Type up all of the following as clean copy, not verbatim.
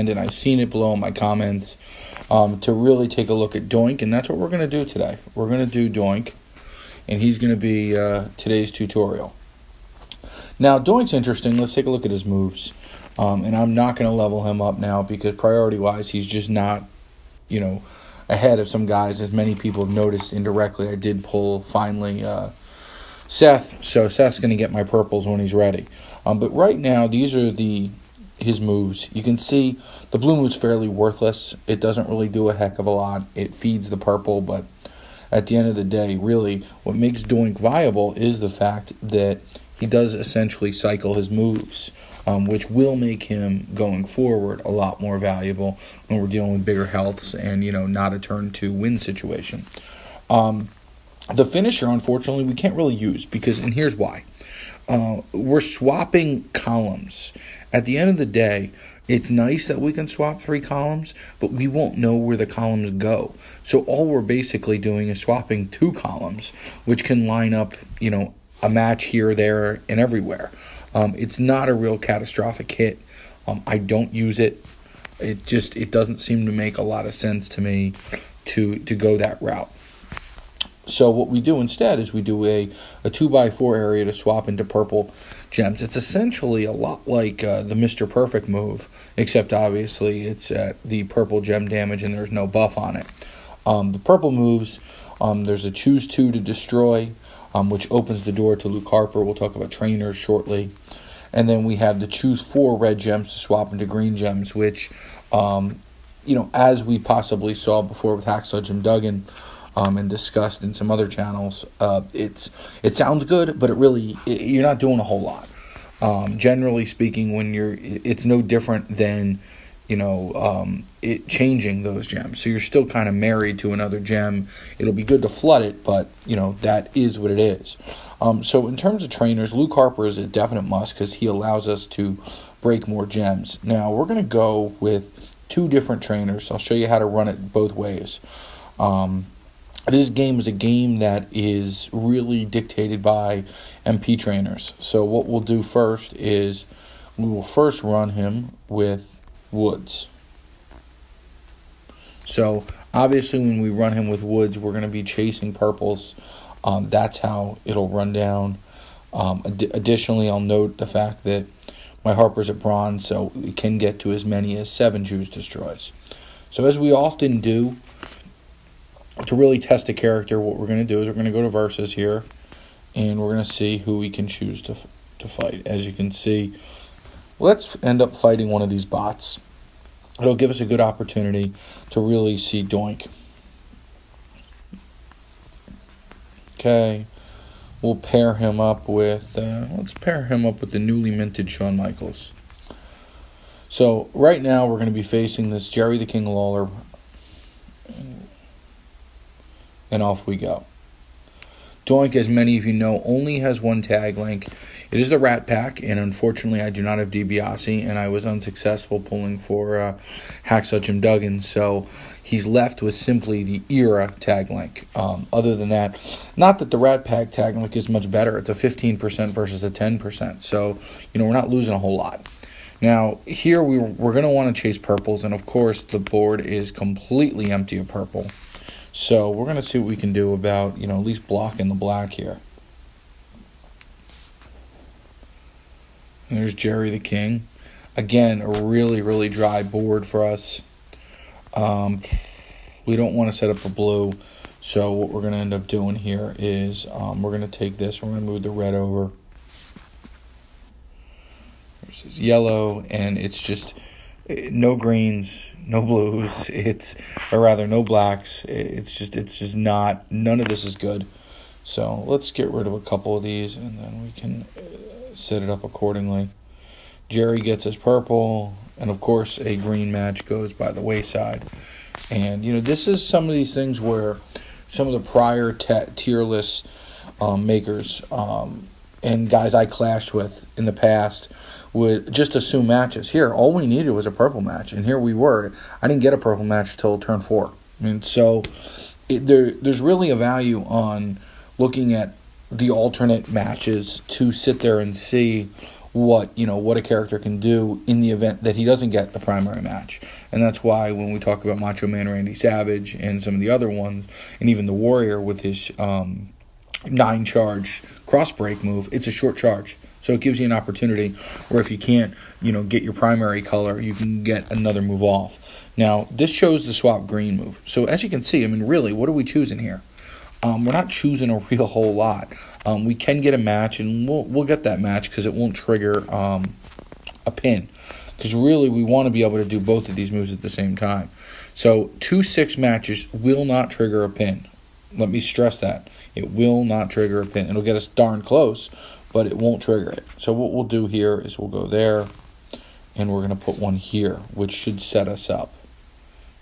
demand, and I've seen it below in my comments, to really take a look at Doink, and that's what we're going to do today. We're going to do Doink, and he's going to be today's tutorial. Now, Doink's interesting. Let's take a look at his moves. And I'm not going to level him up now because priority-wise, he's just not, ahead of some guys, as many people have noticed indirectly. I did pull, finally, Seth. So Seth's going to get my purples when he's ready. But right now, these are his moves. You can see the blue move's fairly worthless. It doesn't really do a heck of a lot. It feeds the purple, but at the end of the day, really, what makes Doink viable is the fact that he does essentially cycle his moves, which will make him, going forward, a lot more valuable when we're dealing with bigger healths and, not a turn-to-win situation. The finisher, unfortunately, we can't really use and here's why. We're swapping columns. At the end of the day, it's nice that we can swap 3 columns, but we won't know where the columns go. So all we're basically doing is swapping 2 columns, which can line up, a match here, there, and everywhere. It's not a real catastrophic hit. I don't use it. It doesn't seem to make a lot of sense to me to go that route. So what we do instead is we do a 2x4 area to swap into purple gems. It's essentially a lot like the Mr. Perfect move, except obviously it's at the purple gem damage and there's no buff on it. The purple moves, there's a choose 2 to destroy, which opens the door to Luke Harper. We'll talk about trainers shortly. And then we have the choose 4 red gems to swap into green gems, which, as we possibly saw before with Hacksaw Jim Duggan, and discussed in some other channels, it sounds good, but you're not doing a whole lot. Generally speaking, it's no different than, it changing those gems. So you're still kind of married to another gem. It'll be good to flood it, but, that is what it is. So in terms of trainers, Luke Harper is a definite must because he allows us to break more gems. Now, we're going to go with 2 different trainers. I'll show you how to run it both ways. This game is a game that is really dictated by MP trainers. So what we'll do first is we will first run him with Woods. So obviously when we run him with Woods, we're going to be chasing purples. That's how it'll run down. Additionally, I'll note the fact that my Harper's at bronze, so it can get to as many as 7 choose destroys. So as we often do, to really test a character, what we're going to do is we're going to go to Versus here, and we're going to see who we can choose to fight. As you can see, let's end up fighting one of these bots. It'll give us a good opportunity to really see Doink. Okay, we'll pair him up with, the newly minted Shawn Michaels. So right now we're going to be facing this Jerry the King Lawler, and off we go. Doink, as many of you know, only has 1 tag link. It is the Rat Pack, and unfortunately I do not have DiBiase, and I was unsuccessful pulling for Hacksaw Jim Duggan, so he's left with simply the Era tag link. Other than that, not that the Rat Pack tag link is much better. It's a 15% versus a 10%, so we're not losing a whole lot. Now, here we're going to want to chase purples, and of course the board is completely empty of purple. So we're going to see what we can do about, at least blocking the black here. There's Jerry the King. Again, a really, really dry board for us. We don't want to set up a blue. So what we're going to end up doing here is we're going to take this. We're going to move the red over. This is yellow, and it's just no greens, no blues, no blacks. It's just not, none of this is good. So let's get rid of a couple of these, and then we can set it up accordingly. Jerry gets his purple, and of course a green match goes by the wayside. And this is some of these things where some of the prior tier list makers and guys I clashed with in the past would just assume matches. Here, all we needed was a purple match, and here we were. I didn't get a purple match till turn 4. So there's really a value on looking at the alternate matches to sit there and see what a character can do in the event that he doesn't get a primary match. And that's why when we talk about Macho Man Randy Savage and some of the other ones, and even the Warrior with his 9-charge cross break move, it's a short charge. So it gives you an opportunity where if you can't, get your primary color, you can get another move off. Now, this shows the swap green move. So as you can see, really, what are we choosing here? We're not choosing a real whole lot. We can get a match, and we'll get that match because it won't trigger a pin. Because really, we want to be able to do both of these moves at the same time. So 2-6 matches will not trigger a pin. Let me stress that. It will not trigger a pin. It'll get us darn close, but it won't trigger it. So what we'll do here is we'll go there, and we're going to put one here, which should set us up.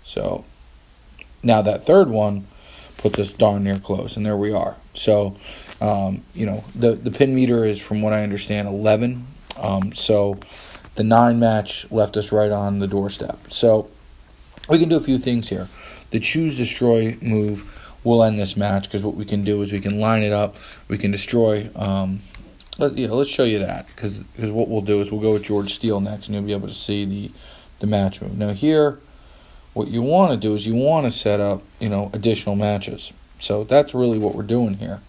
So now that third one puts us darn near close, and there we are. So, the pin meter is, from what I understand, 11. So the 9 match left us right on the doorstep. So we can do a few things here. The choose destroy move will end this match, because what we can do is we can line it up. We can destroy. Let's show you that, because what we'll do is we'll go with George Steele next, and you'll be able to see the match move. Now here, what you want to do is you want to set up, additional matches. So that's really what we're doing here.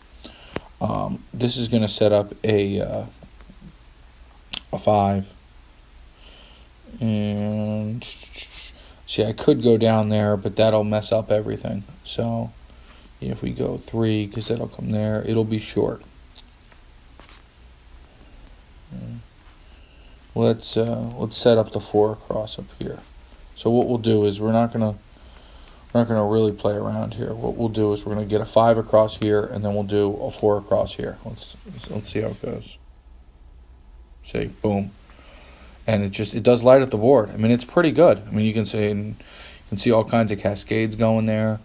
This is going to set up a 5. And see, I could go down there, but that'll mess up everything. So if we go 3, because that'll come there, it'll be short. Let's set up the 4 across up here. So what we'll do is we're not gonna really play around here. What we'll do is we're gonna get a 5 across here, and then we'll do a 4 across here. Let's see how it goes. See, boom, and it does light up the board. It's pretty good. You can see all kinds of cascades going there.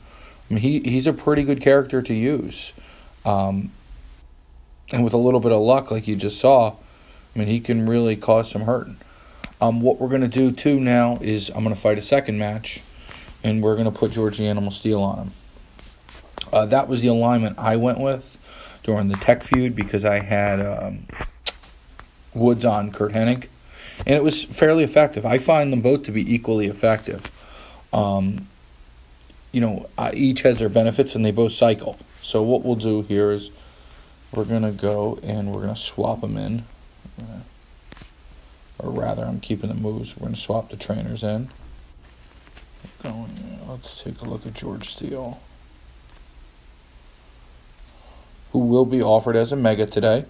He's a pretty good character to use, and with a little bit of luck, like you just saw, he can really cause some hurt. What we're going to do, too, now is I'm going to fight a second match, and we're going to put George the Animal Steele on him. That was the alignment I went with during the Tech feud, because I had Woods on Curt Hennig, and it was fairly effective. I find them both to be equally effective. Each has their benefits, and they both cycle. So what we'll do here is we're going to go and we're going to swap them in. Or rather, I'm keeping the moves. We're going to swap the trainers in. Let's take a look at George Steele, who will be offered as a mega today.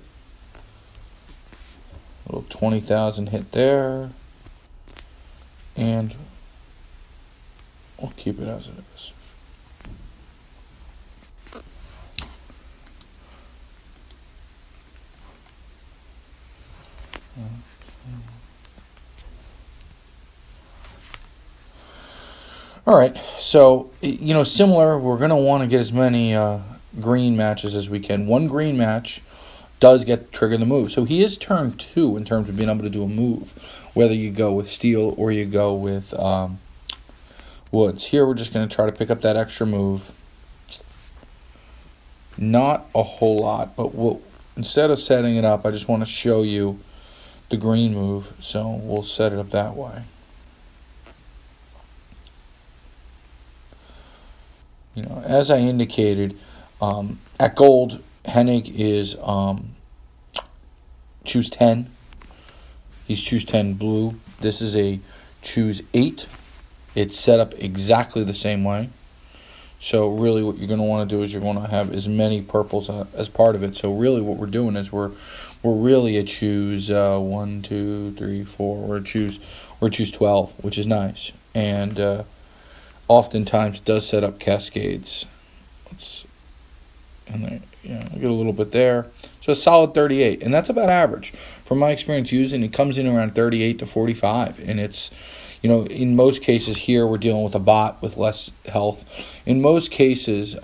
A little 20,000 hit there. And we'll keep it as it is. All right, so, similar, we're going to want to get as many green matches as we can. One green match does trigger the move. So he is turn 2 in terms of being able to do a move, whether you go with Steele or you go with Woods. Here we're just going to try to pick up that extra move. Not a whole lot, but instead of setting it up, I just want to show you the green move, so we'll set it up that way. As I indicated, at gold, Hennig is choose 10. He's choose 10 blue. This is a choose 8. It's set up exactly the same way. So really what you're going to want to do is you're going to have as many purples as part of it. So really what we're doing is we're really a choose 1, 2, 3, 4. We're choose 12, which is nice. And oftentimes does set up cascades. I get a little bit there. So a solid 38, and that's about average. From my experience using it, comes in around 38 to 45, and it's, in most cases here we're dealing with a bot with less health. In most cases,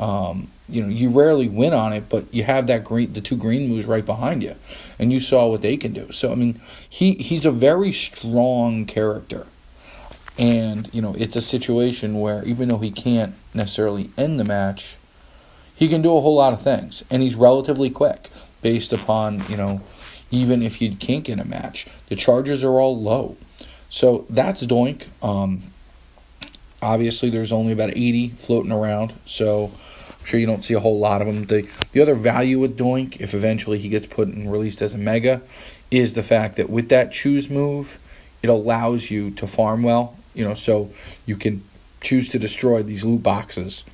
you rarely win on it, but you have the 2 green moves right behind you, and you saw what they can do. So he's a very strong character. And, it's a situation where even though he can't necessarily end the match, he can do a whole lot of things. And he's relatively quick based upon, even if you can't get a match. The charges are all low. So that's Doink. Obviously, there's only about 80 floating around, so I'm sure you don't see a whole lot of them. The other value with Doink, if eventually he gets put and released as a mega, is the fact that with that choose move, it allows you to farm well. So you can choose to destroy these loot boxes,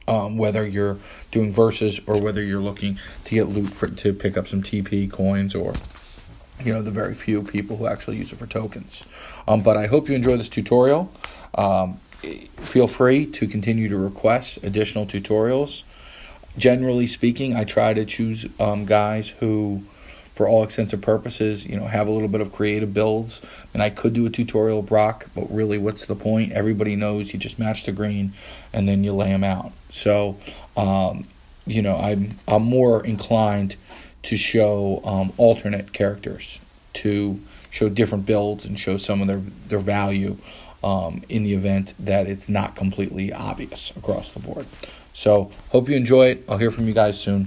whether you're doing versus or whether you're looking to get loot to pick up some TP coins or the very few people who actually use it for tokens. But I hope you enjoy this tutorial. Feel free to continue to request additional tutorials. Generally speaking, I try to choose guys who, for all intents and purposes, have a little bit of creative builds. And I could do a tutorial of Brock, but really, what's the point? Everybody knows you just match the green and then you lay them out. So, I'm more inclined to show alternate characters, to show different builds and show some of their value in the event that it's not completely obvious across the board. So, hope you enjoy it. I'll hear from you guys soon.